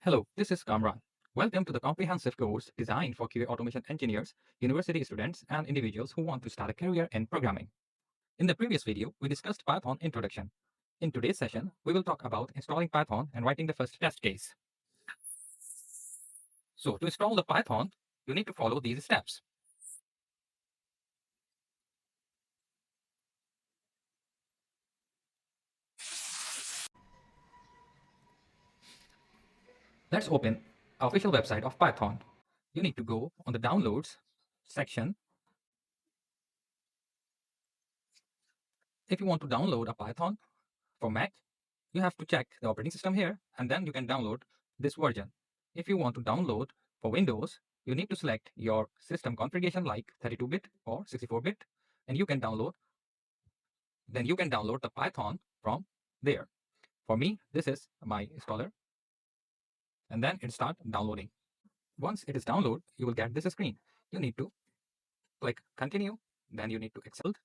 Hello, this is Kamran. Welcome to the comprehensive course designed for QA automation engineers, university students, and individuals who want to start a career in programming. In the previous video, we discussed Python introduction. In today's session, we will talk about installing Python and writing the first test case. So to install the Python, you need to follow these steps. Let's open the official website of Python. You need to go on the downloads section. If you want to download a Python for Mac, you have to check the operating system here, and then you can download this version. If you want to download for Windows, you need to select your system configuration like 32-bit or 64-bit, and you can download the Python from there. For me, this is my installer, and then it starts downloading. Once it is downloaded, you will get this screen. You need to click continue, then you need to accept.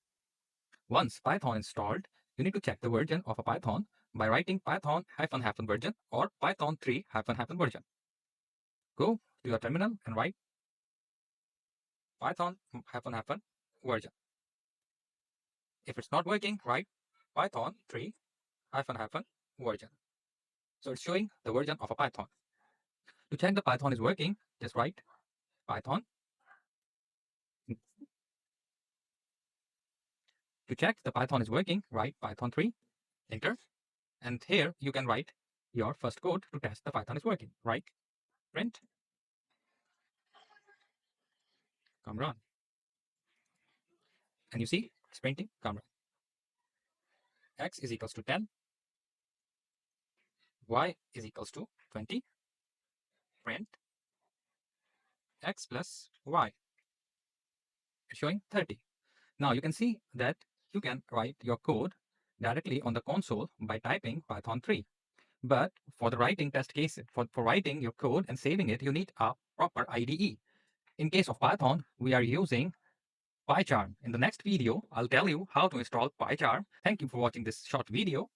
Once Python installed, you need to check the version of a Python by writing Python -- version or Python 3 -- version. Go to your terminal and write Python -- version. If it's not working, write Python 3 -- version. So it's showing the version of a Python. To check the Python is working, just write Python. To check the Python is working, write Python 3, enter. And here you can write your first code to test the Python is working. Write print, come run. And you see, it's printing, come run. X is equals to 10, Y is equals to 20, print X plus Y, it's showing 30. Now you can see that you can write your code directly on the console by typing Python 3. But for the writing test case, for writing your code and saving it, you need a proper IDE. In case of Python, we are using PyCharm. In the next video, I'll tell you how to install PyCharm. Thank you for watching this short video.